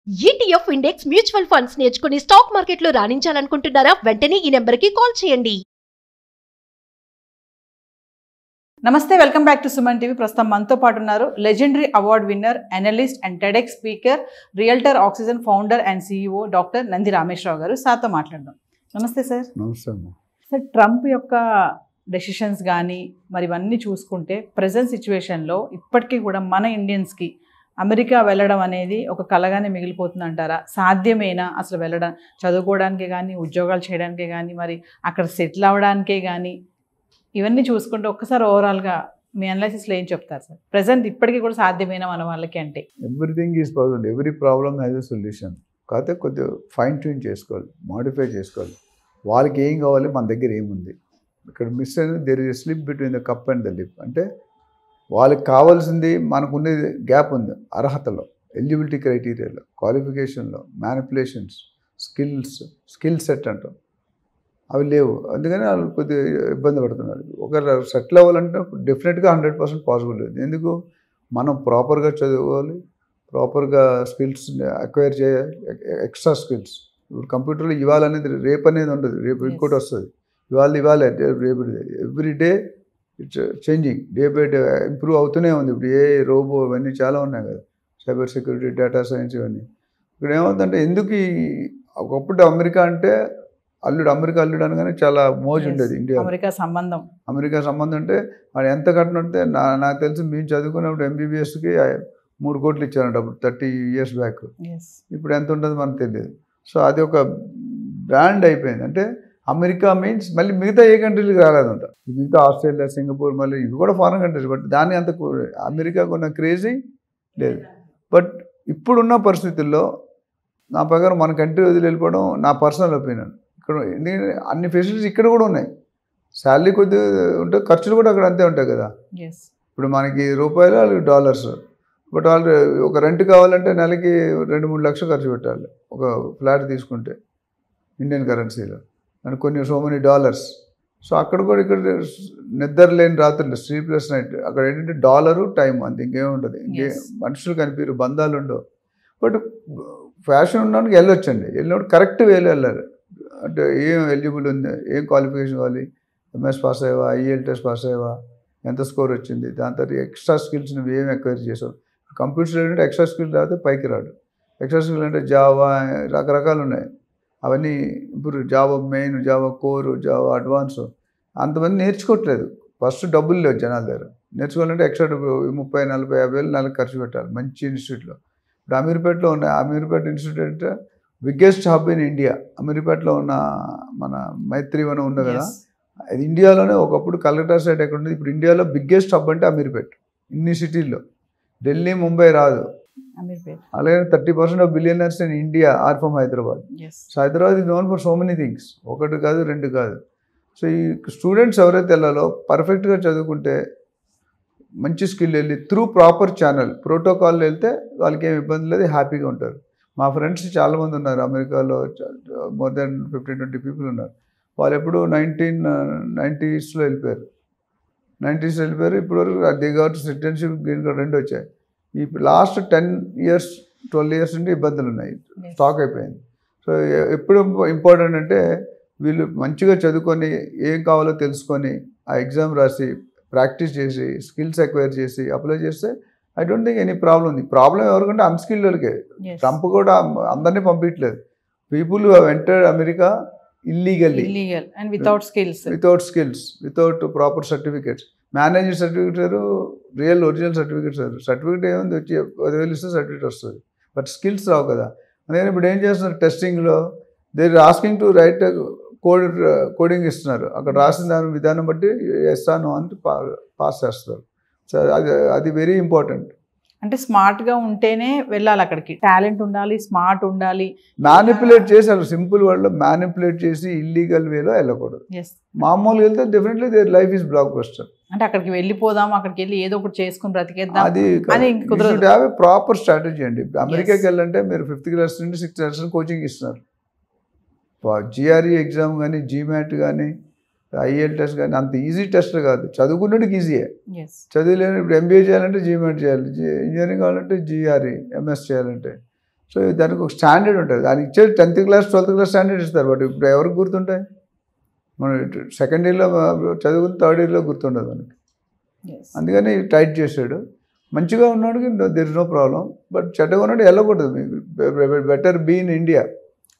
ETF index mutual funds నేర్చుకుని stock మార్కెట్లో రాణించాలనుకుంటున్నారా? వెంటనే ఈ నెంబర్కి కాల్ చేయండి. నమస్తే, welcome back to Suman TV. ప్రస్తుతం మనతో పాటు ఉన్నారు legendary award winner, analyst and TEDx speaker, realtor oxygen founder and CEO doctor Nandi Rameshwar Rao గారు. సార్తో మాట్లాడదాం. నమస్తే సార్. నమస్తే అమ్మా. సార్, ట్రంప్ యొక్క డెసిషన్స్ కానీ మరి ఇవన్నీ చూసుకుంటే ప్రజెంట్ సిచ్యువేషన్లో ఇప్పటికీ కూడా మన ఇండియన్స్కి అమెరికా వెళ్ళడం అనేది ఒక కలగానే మిగిలిపోతుంది అంటారా? సాధ్యమేనా అసలు వెళ్ళడం? చదువుకోవడానికే కానీ, ఉద్యోగాలు చేయడానికే కానీ, మరి అక్కడ సెటిల్ అవ్వడానికే కానీ, ఇవన్నీ చూసుకుంటే ఒక్కసారి ఓవరాల్గా మీ అనాలిసిస్లో ఏం చెప్తారు సార్? ప్రజెంట్ ఇప్పటికీ కూడా సాధ్యమేనా మన వాళ్ళకి అంటే? Everything is possible, every problem has a solution. కాకపోతే కొద్దిగా ఫైన్ ట్యూన్ చేసుకోవాలి, మాడిఫై చేసుకోవాలి. వాళ్ళకి ఏం కావాలి, మన దగ్గర ఏముంది. ఇక్కడ మిస్ అనేది there is a slip between the cup and the lip. అంటే వాళ్ళకి కావాల్సింది మనకున్న గ్యాప్ ఉంది. అర్హతలో, ఎలిజిబిలిటీ క్రైటీరియాలో, క్వాలిఫికేషన్లో, మ్యానిపులేషన్స్, స్కిల్ సెట్ అంటాం, అవి లేవు. అందుకని వాళ్ళు కొద్దిగా ఇబ్బంది పడుతున్నారు. ఒకవేళ సెటిల్ అవ్వాలంటే డెఫినెట్గా 100% పాసిబుల్ లేదు. ఎందుకు? మనం ప్రాపర్గా చదువుకోవాలి, ప్రాపర్గా స్కిల్స్ అక్వైర్ చేయాలి, ఎక్స్ట్రా స్కిల్స్. ఇప్పుడు కంప్యూటర్లో ఇవాళ అనేది రేపు అనేది ఉండదు, రేపు ఇంకోటి వస్తుంది. ఇవాళ రేపు every day it's changing, day by day improve అవుతూనే ఉంది. ఇప్పుడు రోబో ఇవన్నీ చాలా ఉన్నాయి కదా, సైబర్ సెక్యూరిటీ, డేటా సైన్స్ ఇవన్నీ. ఇక్కడ ఏమవుతుందంటే, ఎందుకు ఒకప్పుడు అమెరికా అంటే అమెరికా అల్లుడు అనగానే చాలా మోజు ఉండేది. ఇండియా అమెరికా సంబంధం అంటే వాడు ఎంత కట్టినట్టే. నాకు తెలిసి మేము చదువుకున్నప్పుడు MBBSకి 3 కోట్లు ఇచ్చారంట అప్పుడు, 30 years బ్యాక్. ఇప్పుడు ఎంత ఉంటుంది మనకు తెలియదు. సో అది ఒక బ్రాండ్ అయిపోయింది. అంటే అమెరికా మీన్స్ మళ్ళీ మిగతా ఏ కంట్రీలకు రాలేదంట. మిగతా ఆస్ట్రేలియా, సింగపూర్, మళ్ళీ ఇవి కూడా ఫారెన్ కంట్రీస్. బట్ దాన్ని అంత అమెరికాకు ఉన్న క్రేజీ లేదు. బట్ ఇప్పుడున్న పరిస్థితుల్లో నా ప్రకారం మన కంట్రీ వదిలి వెళ్ళిపోవడం నా పర్సనల్ ఒపీనియన్. ఇక్కడ అన్ని ఫెసిలిటీస్ ఇక్కడ కూడా ఉన్నాయి. శాలరీ కొద్దిగా ఉంటే ఖర్చులు కూడా అక్కడ అంతే ఉంటాయి కదా. ఇప్పుడు మనకి రూపాయలు, వాళ్ళకి డాలర్స్. బట్ వాళ్ళు ఒక రెంట్ కావాలంటే నెలకి 2-3 లక్షలు ఖర్చు పెట్టాలి ఒక ఫ్లాట్ తీసుకుంటే ఇండియన్ కరెన్సీలో, అండ్ కొన్ని సో మెనీ డాలర్స్. సో అక్కడ కూడా ఇక్కడ నిద్ర లేని రాత్రులు, స్లీప్లెస్ నైట్. అక్కడ ఏంటంటే డాలరు, టైం, అంతే, ఇంకేముంటుంది. మనుషులు కనిపించరు, బంధాలు ఉండవు. బట్ ఫ్యాషన్ ఉండడానికి వెళ్ళొచ్చండి. వెళ్ళినప్పుడు కరెక్ట్ వేలు వెళ్ళాలి. అంటే ఏం ఎలిజిబుల్ ఉంది, ఏం క్వాలిఫికేషన్ కావాలి, MS పాస్ అయ్యావా, IELTS పాస్ అయ్యావా, ఎంత స్కోర్ వచ్చింది, దాని తర్వాత ఎక్స్ట్రా స్కిల్స్ నువ్వు ఏం ఎక్వైర్ చేసావు. కంప్యూటర్ ఏంటంటే ఎక్స్ట్రా స్కిల్ రాకపోతే పైకి రాడు. ఎక్స్ట్రా స్కిల్ అంటే జావా, రకరకాలు ఉన్నాయి. అవన్నీ ఇప్పుడు Java main, Java core, Java advance అంతమంది నేర్చుకోవట్లేదు. ఫస్ట్ డబ్బులు లేవు జనాల దగ్గర. నేర్చుకోవాలంటే ఎక్స్ట్రా 30, 40, 50 వేలు నెలకు ఖర్చు పెట్టాలి మంచి ఇన్స్టిట్యూట్లో. ఇప్పుడు అమీర్పేటలో ఉన్నాయి. అమీర్పేట ఇన్స్టిట్యూట్ అంటే బిగ్గెస్ట్ హబ్ ఇన్ ఇండియా. అమీర్పేటలో ఉన్న మన మైత్రివనం ఉంది కదా, అది ఇండియాలోనే. ఒకప్పుడు కలెక్టర్ సైట్ ఎక్కడ ఉంది, ఇప్పుడు ఇండియాలో బిగ్గెస్ట్ హబ్ అంటే అమీర్పేట. ఇన్ని సిటీల్లో ఢిల్లీ, ముంబై రాదు. అలాగే 30% of billionaires in India are from Hyderabad. So Hyderabad is known for so many things. ఒకటి కాదు, 2 కాదు. సో ఈ స్టూడెంట్స్ ఎవరైతే వెళ్ళాలో పర్ఫెక్ట్గా చదువుకుంటే మంచి స్కిల్ వెళ్ళి త్రూ ప్రాపర్ ఛానల్, ప్రోటోకాల్లో వెళ్తే వాళ్ళకి ఏమి ఇబ్బంది లేదు, హ్యాపీగా ఉంటారు. మా ఫ్రెండ్స్ చాలామంది ఉన్నారు అమెరికాలో, మోర్ దెన్ 15-20 పీపుల్ ఉన్నారు. వాళ్ళు ఎప్పుడు 1990sలో వెళ్ళిపోయారు. 90s వెళ్ళిపోయారు. ఇప్పటివరకు they got citizenship, green card 2 వచ్చాయి. ఇప్పుడు లాస్ట్ 10 years 12 years నుండి ఇబ్బందులు ఉన్నాయి, స్టాక్ అయిపోయింది. సో ఎప్పుడు ఇంపార్టెంట్ అంటే వీళ్ళు మంచిగా చదువుకొని ఏం కావాలో తెలుసుకొని ఆ ఎగ్జామ్ రాసి ప్రాక్టీస్ చేసి స్కిల్స్ ఎక్వైర్ చేసి అప్లై చేస్తే I don't think any problem ఉంది. ప్రాబ్లం ఎవరికంటే అన్స్కిల్డ్ వాళ్ళకే. ట్రంప్ కూడా అందరినీ పంపించలేదు. People who have entered America illegally and without skills, without proper certificates. Manager certificate వేరు, రియల్ ఒరిజినల్ సర్టిఫికేట్స్ వేరు. సర్టిఫికేట్ ఏముంది, వచ్చి 10,000 ఇస్తే సర్టిఫికేట్ వస్తుంది, బట్ స్కిల్స్ రావు కదా. నేను ఇప్పుడు ఏం చేస్తున్నారు, టెస్టింగ్లో they are asking to write coding ఇస్తున్నారు. అక్కడ రాసిన దాని విధానం బట్టి ఎస్ఆనో అని పాస్ చేస్తారు. సో అది వెరీ ఇంపార్టెంట్. అంటే స్మార్ట్గా ఉంటేనే వెళ్ళాలి అక్కడికి. టాలెంట్ ఉండాలి, స్మార్ట్ ఉండాలి. మ్యానిపులేట్ చేశారు, సింపుల్ వర్డ్లో మ్యానిపులేట్ చేసి ఇల్లీగల్ వేలో వెళ్ళకూడదు. మామూలుగా వెళ్తే definitely their life is block buster. అంటే అక్కడికి వెళ్ళిపోదాం, అక్కడికి వెళ్ళి ఏదో ఒకటి చేసుకుని బ్రతికేద్దాం, అది should have a proper strategy అండి. అమెరికాకి వెళ్ళంటే మీరు 5th క్లాస్ నుండి 6th క్లాస్ కోచింగ్ ఇస్తున్నారు. GRE ఎగ్జామ్ కానీ, GMAT కానీ, IELTS కానీ అంత ఈజీ టెస్ట్ కాదు. చదువుకున్నట్టుకి ఈజీయే. చదువులేని ఇప్పుడు MBA చేయాలంటే GMAT చేయాలి, ఇంజనీరింగ్ కావాలంటే GRE, MS చేయాలంటే. సో దానికి ఒక స్టాండర్డ్ ఉంటుంది. దానికి ఇచ్చే 10th class 12th class standard ఇస్తారు. బట్ ఇప్పుడు ఎవరికి గుర్తుంటాయి? మనం సెకండ్ ఇయర్లో చదువుకుని థర్డ్ ఇయర్లో గుర్తుండదు మనకి. అందుకని టైట్ చేశాడు. మంచిగా ఉన్నవాడికి there is no problem, but చెడ్డగా ఉన్నాడు వెళ్ళకూడదు. మీకు బెటర్ బీ ఇన్ ఇండియా.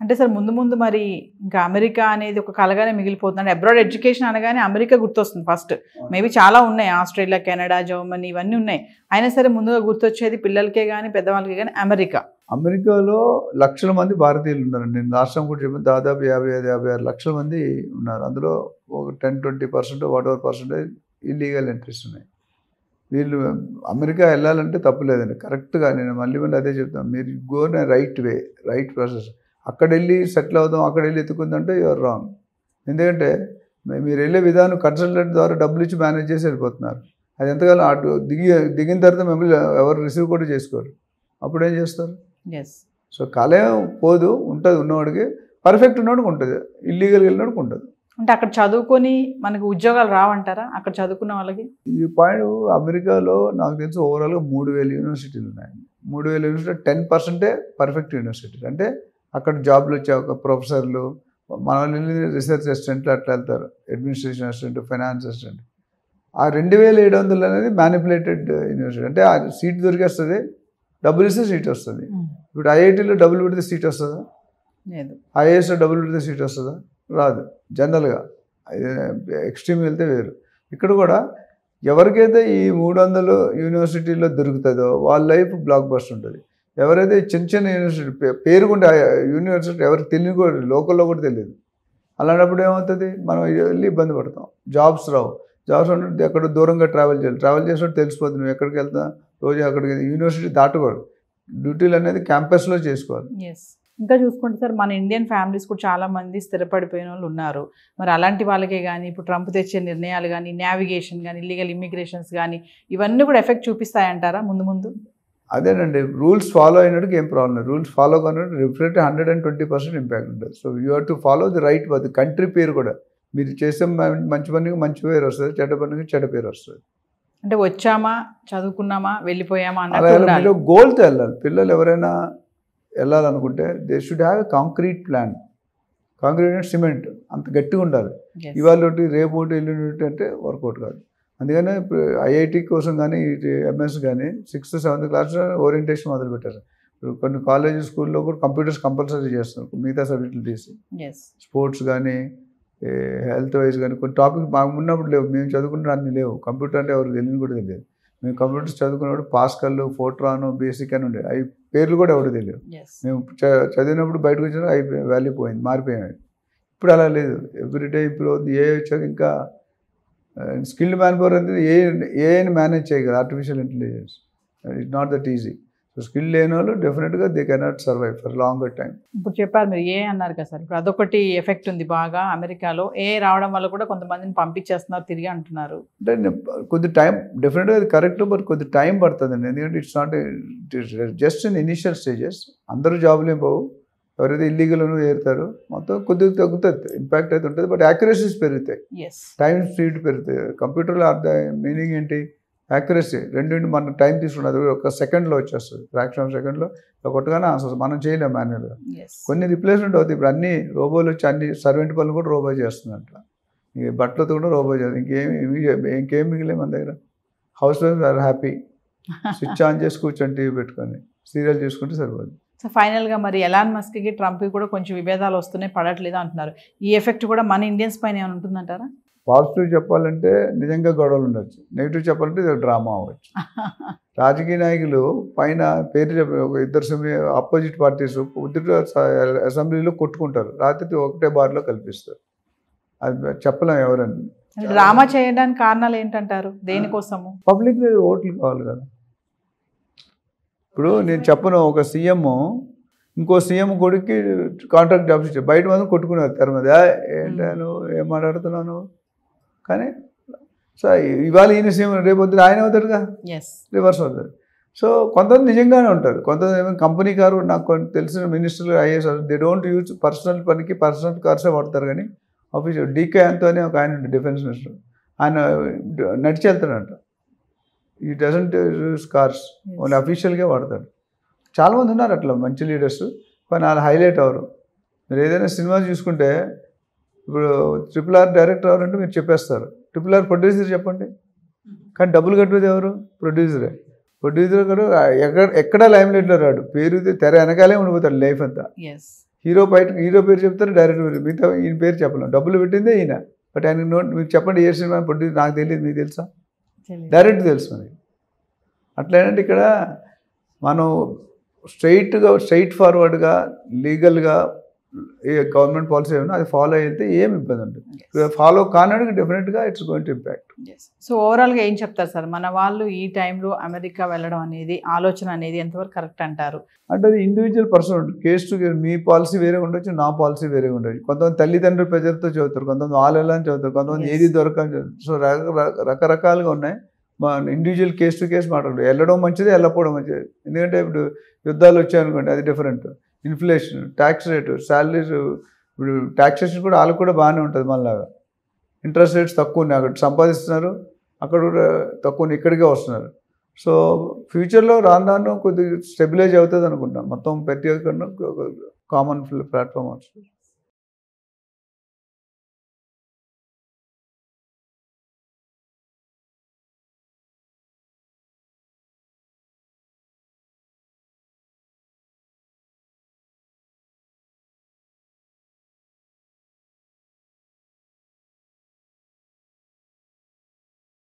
అంటే సార్ ముందు ముందు మరి ఇంకా అమెరికా అనేది ఒక కలగానే మిగిలిపోతుంది. అబ్రాడ్ ఎడ్యుకేషన్ అనగానే అమెరికా గుర్తొస్తుంది ఫస్ట్. మేబీ చాలా ఉన్నాయి, ఆస్ట్రేలియా, కెనడా, జర్మనీ ఇవన్నీ ఉన్నాయి. అయినా సరే ముందుగా గుర్తొచ్చేది పిల్లలకే కానీ పెద్దవాళ్ళకే కానీ అమెరికా. అమెరికాలో లక్షల మంది భారతీయులు ఉన్నారండి. నేను లాస్ట్ టైం కూడా చెప్పాను, దాదాపు 55-56 లక్షల మంది ఉన్నారు. అందులో ఒక 10-20% what ever percentage illegal entries ఉన్నాయి. వీళ్ళు అమెరికా వెళ్ళాలంటే తప్పులేదండి. కరెక్ట్గా నేను మళ్ళీ అదే చెప్తాను, మీరు go right way, right process. అక్కడ వెళ్ళి సెటిల్ అవుదాం, అక్కడ వెళ్ళి ఎత్తుకుందంటే యూఆర్ రాంగ్. ఎందుకంటే మీరు వెళ్ళే విధానం కన్సల్టెంట్ ద్వారా డబ్బులు ఇచ్చి మేనేజ్ చేసి వెళ్ళిపోతున్నారు. అది ఎంతకాలం అటు దిగిన తర్వాత మిమ్మల్ని ఎవరు రిసీవ్ కూడా చేసుకోరు. అప్పుడు ఏం చేస్తారు? సో కళం పోదు, ఉంటుంది. ఉన్నవాడికి పర్ఫెక్ట్ ఉన్నవాడికి ఉంటుంది, ఇల్లీగల్గా వెళ్ళినవాడికి ఉంటుంది. అంటే అక్కడ చదువుకొని మనకు ఉద్యోగాలు రావంటారా అక్కడ చదువుకున్న వాళ్ళకి? ఈ పాయింట్ అమెరికాలో నాకు తెలిసి ఓవరాల్గా 3000 యూనివర్సిటీలు ఉన్నాయి. 3000 యూనివర్సిటీ 10% పర్ఫెక్ట్ యూనివర్సిటీలు. అంటే అక్కడ జాబ్లు వచ్చే ఒక ప్రొఫెసర్లు, మన వాళ్ళు రీసెర్చ్ అసిస్టెంట్లు అట్లా వెళ్తారు, అడ్మినిస్ట్రేషన్ అసిస్టెంట్, ఫైనాన్స్ అసిస్టెంట్. ఆ 2700 అనేది మ్యానిపులేటెడ్ యూనివర్సిటీ. అంటే ఆ సీట్ దొరికేస్తుంది, డబ్బులు ఇస్తే సీట్ వస్తుంది. ఇప్పుడు ఐఐటీలో డబ్బులు పెడితే సీట్ వస్తుందా? లేదు. ఐఏఎస్లో డబ్బులు పెడితే సీట్ వస్తుందా? రాదు. జనరల్గా ఎక్స్ట్రీమ్ వెళ్తే వేరు. ఇక్కడ కూడా ఎవరికైతే ఈ 300 యూనివర్సిటీల్లో దొరుకుతుందో వాళ్ళ లైఫ్ బ్లాక్ బస్టర్ ఉంటుంది. ఎవరైతే చిన్న చిన్న యూనివర్సిటీ పేరుకుంటే యూనివర్సిటీ ఎవరికి తెలియదు కూడా, లోకల్లో కూడా తెలియదు, అలాంటప్పుడు ఏమవుతుంది? మనం వెళ్ళి ఇబ్బంది పడతాం. జాబ్స్ రావు. జాబ్స్ అంటే ఎక్కడ దూరంగా ట్రావెల్ చేయాలి. ట్రావెల్ చేసినట్టు తెలిసిపోతుంది నువ్వు ఎక్కడికి వెళ్తా, రోజు అక్కడికి. యూనివర్సిటీ దాటకూడదు. డ్యూటీలు అనేది క్యాంపస్లో చేసుకోవాలి. ఇంకా చూసుకుంటే సార్ మన ఇండియన్ ఫ్యామిలీస్ కూడా చాలా మంది స్థిరపడిపోయిన వాళ్ళు ఉన్నారు. మరి అలాంటి వాళ్ళకే కానీ ఇప్పుడు ట్రంప్ తెచ్చే నిర్ణయాలు కానీ, నావిగేషన్ కానీ, ఇల్లీగల్ ఇమిగ్రేషన్స్ కానీ ఇవన్నీ కూడా ఎఫెక్ట్ చూపిస్తాయంటారా ముందు ముందు? అదేనండి, రూల్స్ ఫాలో అయినట్టుగా ఏం ప్రాబ్లం లేదు. రూల్స్ ఫాలో కానట్టు డెఫినెట్లీ 120% ఇంపాక్ట్ ఉంటుంది. So you have to follow the right పద్ధతి. కంట్రీ పేరు కూడా మీరు చేసే మంచి పనికి మంచి పేరు వస్తుంది, చెడ్డ పనికి చెడ్డ పేరు వస్తుంది. అంటే వచ్చామా, చదువుకున్నామా, వెళ్ళిపోయామా అన్నట్టు గోల్తో వెళ్ళాలి. పిల్లలు ఎవరైనా వెళ్ళాలనుకుంటే they should have a concrete plan. Concrete అంటే సిమెంట్ అంత గట్టిగా ఉండాలి. ఇవాళ ఒకటి రేపు ఒకటి వెళ్ళినట్టు అంటే వర్కౌట్ కాదు. అందుకనే ఇప్పుడు ఐఐటి కోసం కానీ ఎంఎస్ కానీ 6th 7th క్లాస్ ఓరియంటేషన్ మొదలుపెట్టారు. ఇప్పుడు కొన్ని కాలేజ్ స్కూల్లో కూడా కంప్యూటర్స్ కంపల్సరీ చేస్తున్నారు, మిగతా సబ్జెక్టులు తీసి. స్పోర్ట్స్ కానీ హెల్త్ వైజ్ కానీ కొన్ని టాపిక్ మాకు ఉన్నప్పుడు లేవు. మేము చదువుకుంటే అన్నీ లేవు. కంప్యూటర్ అంటే ఎవరికి తెలియని కూడా తెలియదు. మేము కంప్యూటర్స్ చదువుకున్నప్పుడు పాస్కల్, ఫోర్ట్రాన్, బేసిక్ అని ఉండేవి. అవి పేర్లు కూడా ఎవరు తెలియదు. మేము చదివినప్పుడు బయటకు వచ్చిన అవి వాల్యూ పోయింది, మారిపోయాయి. ఇప్పుడు అలా లేదు. ఎవ్రీడే ఇంప్రూవ్ అవుతుంది. ఏ వచ్చాక ఇంకా స్కిల్డ్ మ్యాన్ పవర్ అనేది ఏఐని మేనేజ్ చేయగలరు. Artificial intelligence it's not that easy. So skill లేని వాళ్ళు డెఫినెట్గా they cannot survive for longer time. ఇప్పుడు చెప్పారు మీరు ఏ అన్నారు కదా సార్, ఇప్పుడు అదొకటి ఎఫెక్ట్ ఉంది బాగా అమెరికాలో. ఏ రావడం వల్ల కూడా కొంతమందిని పంపించేస్తున్నారు తిరిగి అంటున్నారు. అంటే కొద్ది టైం డెఫినెట్గా అది కరెక్ట్, బట్ కొద్ది టైం పడుతుందండి. ఎందుకంటే it's not just in initial stages. అందరూ జాబులు ఏం పోవు. ఎవరైతే ఇల్లీగల్ ఏరుతారో మొత్తం కొద్దిగా తగ్గుతుంది, ఇంపాక్ట్ అయితే ఉంటుంది. బట్ యాక్యురసీస్ పెరుగుతాయి, టైం స్పీడ్ పెరుగుతాయి. కంప్యూటర్లో మీనింగ్ ఏంటి? యాక్యురసీ. రెండింటి మన టైం తీసుకున్నది ఒక సెకండ్లో వచ్చేస్తుంది, ఫ్రాక్షన్ ఆఫ్ సెకండ్లో కొట్టగానే ఆన్సర్స్. మనం చేయలేం మాన్యువల్గా. కొన్ని రిప్లేస్మెంట్ అవుతాయి. ఇప్పుడు అన్ని రోబోలు వచ్చి అన్ని సర్వెంట్ పనులు కూడా రోబో చేస్తుందంట. ఇంక బట్టలతో కూడా రోబో చేస్తుంది. ఇంకేం మిగిలే మన దగ్గర. House wife or happy, switch on చేసి కూర్చొని టీవీ పెట్టుకొని సీరియల్ చూసుకుంటే సరిపోదు. సో ఫైనల్గా మరి ఎలాన్ మస్క్కి ట్రంప్కి కూడా కొంచెం విభేదాలు వస్తున్నాయి, పడట్లేదు అంటున్నారు. ఈ ఎఫెక్ట్ కూడా మన ఇండియన్స్ పైన ఏమైనా ఉంటుందంటారా? పాజిటివ్ చెప్పాలంటే నిజంగా గొడవలు ఉండొచ్చు, నెగిటివ్ చెప్పాలంటే ఇది డ్రామా అవ్వచ్చు. రాజకీయ నాయకులు పైన పేరు చెప్పి ఒక ఇద్దరు అపోజిట్ పార్టీస్ అసెంబ్లీలో కొట్టుకుంటారు, రాత్రి ఒకటే బార్లో కల్పిస్తారు. అది చెప్పలేం ఎవరని. డ్రామా చేయడానికి కారణాలు ఏంటంటారు? దేనికోసము? పబ్లిక్ ఓట్లు కావాలి కదా. ఇప్పుడు నేను చెప్పను, ఒక సీఎం ఇంకో సీఎం కొడుక్కి కాంట్రాక్ట్ జాబ్స్ ఇచ్చారు, బయట మాత్రం కొట్టుకున్నారు తెర మీద. ఏంటో ఏం మాట్లాడుతున్నాను కానీ. సో ఇవాళ ఈయన సీఎం, రేపు వద్దు ఆయన అవుతాడుగా, రివర్స్ అవుతాడు. సో కొంతమంది నిజంగానే ఉంటారు, కొంతమంది ఏమైనా కంపెనీ కారు. నాకు తెలిసిన మినిస్టర్లు IAS they don't use personal పనికి పర్సనల్ కార్సే వాడతారు. కానీ ఆఫీషియల్ డీకే అంతోనే ఒక ఆయన డిఫెన్స్ మినిస్టర్, ఆయన నడిచి వెళ్తాడంట. ఈ డజంట్ యూజ్ కార్స్, ఓన్లీ అఫీషియల్గా వాడతాడు. చాలామంది ఉన్నారు అట్లా మంచి లీడర్స్, కానీ వాళ్ళు హైలైట్ అవ్వరు. మీరు ఏదైనా సినిమా చూసుకుంటే ఇప్పుడు RRR డైరెక్టర్ ఎవరంటే మీరు చెప్పేస్తారు, RRR ప్రొడ్యూసర్ చెప్పండి, కానీ డబ్బులు కట్టేది ఎవరు? ప్రొడ్యూసరే. ప్రొడ్యూసర్ కూడా ఎక్కడా లైమ్లైట్లో రాడు, పేరు తెర వెనకాలే ఉండిపోతాడు లైఫ్ అంతా. హీరో పేరు చెప్తారు, డైరెక్టర్ పేరు, మిగతా ఈయన పేరు చెప్పలేం. డబ్బులు పెట్టిందే ఈయన, బట్ ఆయన మీకు చెప్పండి ఏ సినిమా ప్రొడ్యూసర్ నాకు తెలియదు, మీకు తెలుసా? డైరెక్ట్ తెలుసు మనకి. అట్లా ఏంటంటే ఇక్కడ మనం స్ట్రైట్ ఫార్వర్డ్గా లీగల్గా ఏ గవర్నమెంట్ పాలసీ ఏమన్నా అది ఫాలో అయితే ఏం ఇబ్బంది ఉంటుంది. ఫాలో కానడానికి డెఫినెట్గా it's going to impact. So ఓవరాల్గా ఏం చెప్తారు సార్, మన వాళ్ళు ఈ టైంలో అమెరికా వెళ్ళడం అనేది ఆలోచన అనేది ఎంతవరకు కరెక్ట్ అంటారు? అంటే అది ఇండివిజువల్ పర్సన్ ఉంటుంది, case to case. Me policy వేరే ఉండొచ్చు, నా పాలసీ వేరే ఉండొచ్చు. కొంతమంది తల్లిదండ్రుల ప్రెజర్తో చదువుతారు, కొంతమంది వాళ్ళని చదువుతారు, కొంతమంది ఏది దొరకని చదువుతారు. సో రకరకాలుగా ఉన్నాయి. మా ఇండివిజువల్ కేస్ టు కేస్ మాట్లాడు. వెళ్ళడం మంచిది, వెళ్ళకపోవడం మంచిది. ఎందుకంటే ఇప్పుడు యుద్ధాలు వచ్చాయనుకోండి, అది different. Inflation, tax rate, salaries, ఇప్పుడు ట్యాక్సేషన్ కూడా వాళ్ళకు కూడా బాగానే ఉంటుంది మనలాగా. ఇంట్రెస్ట్ రేట్స్ తక్కువ ఉన్నాయి, అక్కడ సంపాదిస్తున్నారు, అక్కడ కూడా తక్కువ ఇక్కడికే వస్తున్నారు. సో ఫ్యూచర్లో రాను కొద్దిగా స్టెబిలైజ్ అవుతుంది అనుకుంటాం, మొత్తం ప్రతి ఒక్క కామన్ ప్లాట్ఫామ్ వస్తుంది.